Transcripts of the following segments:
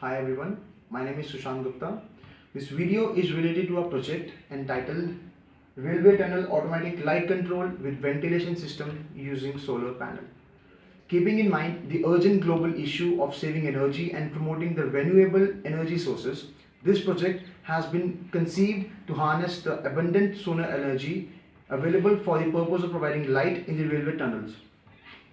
Hi everyone, my name is Sushant Gupta. This video is related to a project entitled Railway Tunnel Automatic Light Control with Ventilation System using Solar Panel. Keeping in mind the urgent global issue of saving energy and promoting the renewable energy sources, this project has been conceived to harness the abundant solar energy available for the purpose of providing light in the railway tunnels.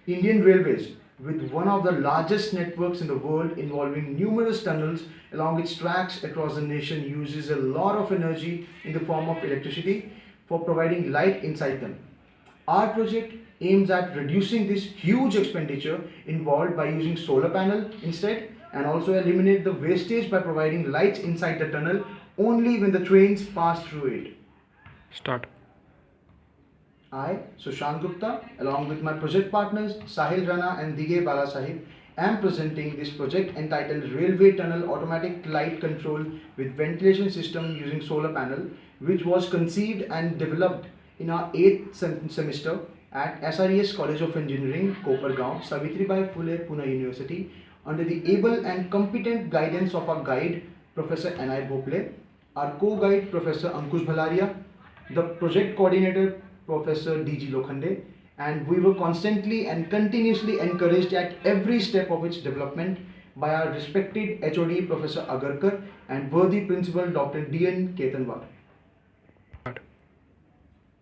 Indian Railways, with one of the largest networks in the world involving numerous tunnels along its tracks across the nation, uses a lot of energy in the form of electricity for providing light inside them. Our project aims at reducing this huge expenditure involved by using solar panel instead, and also eliminate the wastage by providing lights inside the tunnel only when the trains pass through it. Start. I, Sushant Gupta, along with my project partners Sahil Rana and Dige Balasahib, am presenting this project entitled Railway Tunnel Automatic Light Control with Ventilation System using Solar Panel, which was conceived and developed in our 8th semester at SRES College of Engineering, Kopargaon, Savitribai Phule, Pune University, under the able and competent guidance of our guide, Professor N.I. Bhople, our co-guide, Professor Ankush Bhalaria, the project coordinator, Professor D.G. Lokhande, and we were constantly and continuously encouraged at every step of its development by our respected HOD Professor Agarkar and worthy Principal Dr. D.N. Ketanwar.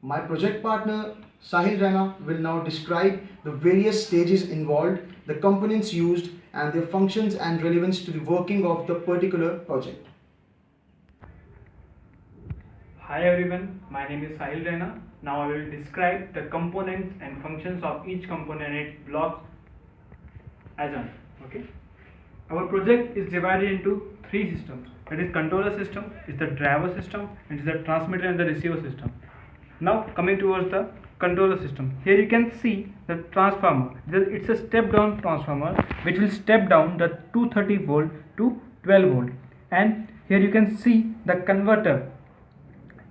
My project partner Sahil Rana will now describe the various stages involved, the components used, and their functions and relevance to the working of the particular project. Hi everyone, my name is Sahil Rana. Now I will describe the components and functions of each component blocks as on. Okay. Our project is divided into three systems. That is controller system, is the driver system, and is the transmitter and the receiver system. Now coming towards the controller system. Here you can see the transformer. It's a step down transformer which will step down the 230 volt to 12 volt. And here you can see the converter.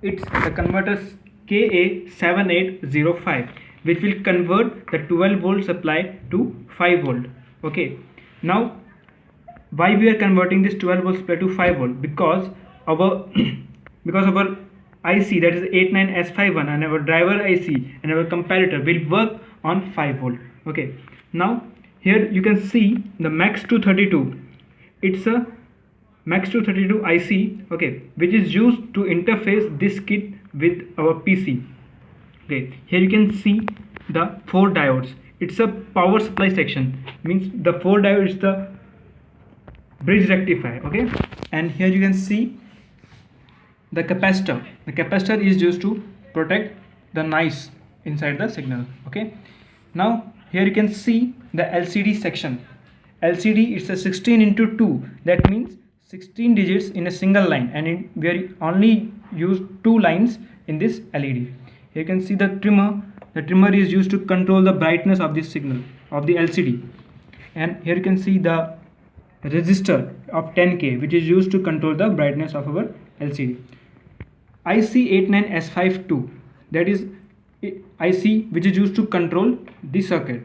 It's the converter KA7805 which will convert the 12 volt supply to 5 volt. Okay. Now why we are converting this 12 volt supply to 5 volt? Because our IC, that is 89S51, and our driver IC and our comparator will work on 5 volt. Okay. Now here you can see the Max 232. It's a Max 232 IC, okay, which is used to interface this kit with our PC. Okay, here you can see the 4 diodes. It's a power supply section, means the 4 diodes is the bridge rectifier. Okay, and here you can see the capacitor. The capacitor is used to protect the noise inside the signal. Okay, now here you can see the LCD section. LCD is a 16 into 2, that means 16 digits in a single line, and we are only use 2 lines in this LED. Here you can see the trimmer. The trimmer is used to control the brightness of this signal of the LCD. And here you can see the resistor of 10K which is used to control the brightness of our LCD. IC89S52, that is IC which is used to control the circuit.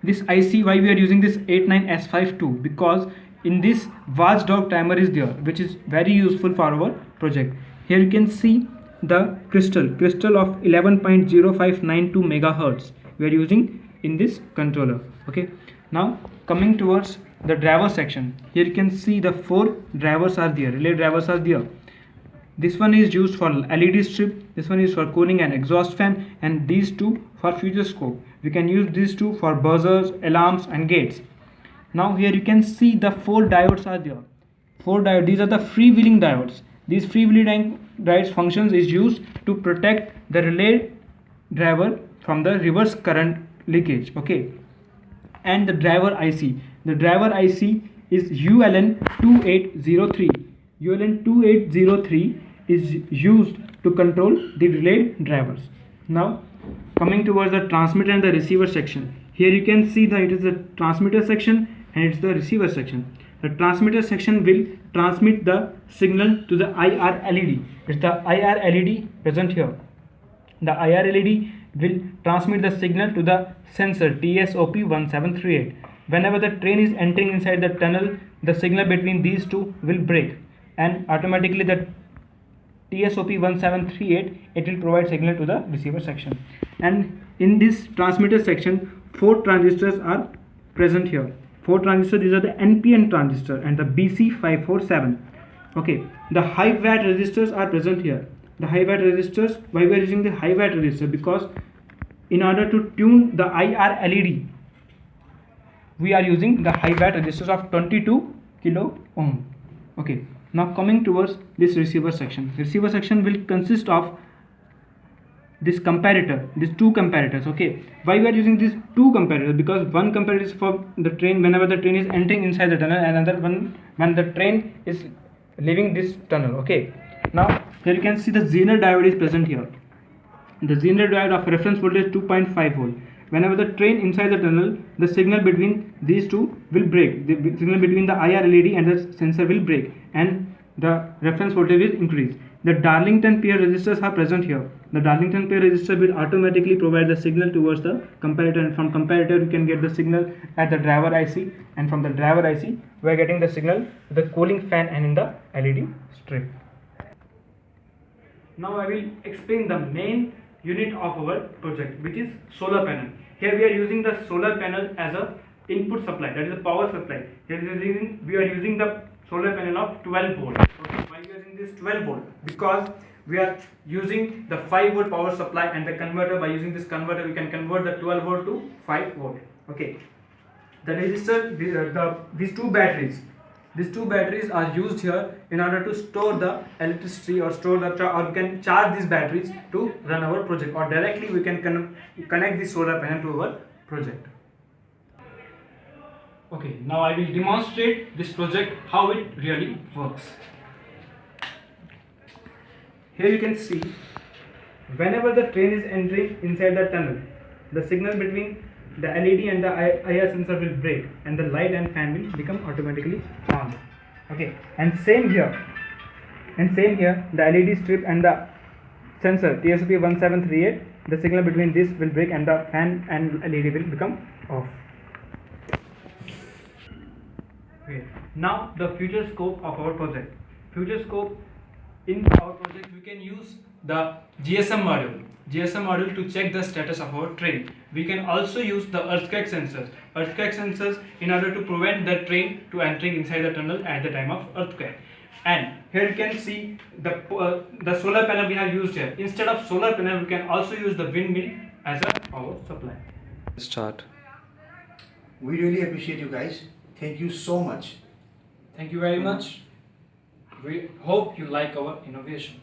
This IC, why we are using this 89S52? Because in this watchdog timer is there, which is very useful for our project. Here you can see the crystal of 11.0592 megahertz we are using in this controller. Okay, now coming towards the driver section. Here you can see the 4 drivers are there, relay drivers are there. This one is used for LED strip, this one is for cooling and exhaust fan, and these 2 for future scope. We can use these 2 for buzzers, alarms and gates. Now here you can see the 4 diodes are there. 4 diodes, these are the freewheeling diodes. These freewheeling diodes functions is used to protect the relay driver from the reverse current leakage. Okay, and the driver IC. The driver IC is ULN2803. ULN2803 is used to control the relay drivers. Now coming towards the transmitter and the receiver section. Here you can see that it is the transmitter section and it's the receiver section. The transmitter section will transmit the signal to the IR LED. It's the IR LED present here. The IR LED will transmit the signal to the sensor TSOP1738. whenever the train is entering inside the tunnel, the signal between these two will break, and automatically the TSOP 1738 it will provide signal to the receiver section. And in this transmitter section, 4 transistors are present here. 4 transistors, these are the NPN transistor and the BC547. Okay, the high watt resistors are present here. The high watt resistors, why we are using the high watt resistor? Because in order to tune the IR LED, we are using the high watt resistors of 22 kilo ohm. Okay, now coming towards this receiver section. Receiver section will consist of this comparator, these 2 comparators. Okay, why we are using these 2 comparators? Because one comparator is for the train whenever the train is entering inside the tunnel, and another one when the train is leaving this tunnel. Okay, now here you can see the Zener diode is present here. The Zener diode of reference voltage 2.5 volt. Whenever the train inside the tunnel, the signal between these two will break. The signal between the IR LED and the sensor will break, and the reference voltage will increase. The Darlington pair resistors are present here. The Darlington pair resistor will automatically provide the signal towards the comparator, and from comparator you can get the signal at the driver IC, and from the driver IC we are getting the signal to the cooling fan and in the LED strip. Now I will explain the main unit of our project, which is solar panel. Here we are using the solar panel as a input supply, that is a power supply. Here we are using the solar panel of 12 volt. Okay, why we are using this 12 volt? Because we are using the 5 volt power supply and the converter. By using this converter we can convert the 12 volt to 5 volt. Okay, the resistor, these two batteries are used here in order to store the electricity or store the or we can charge these batteries to run our project, or directly we can connect the solar panel to our project. Okay, now I will demonstrate this project how it really works. Here you can see, whenever the train is entering inside the tunnel, the signal between the LED and the IR sensor will break, and the light and fan will become automatically on. Okay, and same here, the LED strip and the sensor TSOP 1738, the signal between this will break and the fan and LED will become off. Okay, now the future scope of our project. Future scope in our project, we can use the GSM module to check the status of our train. We can also use the earthquake sensors in order to prevent the train to entering inside the tunnel at the time of earthquake. And here you can see the solar panel we have used here. Instead of solar panel, we can also use the windmill as a power supply. Start. We really appreciate you guys. Thank you so much. Thank you very much. We hope you like our innovation.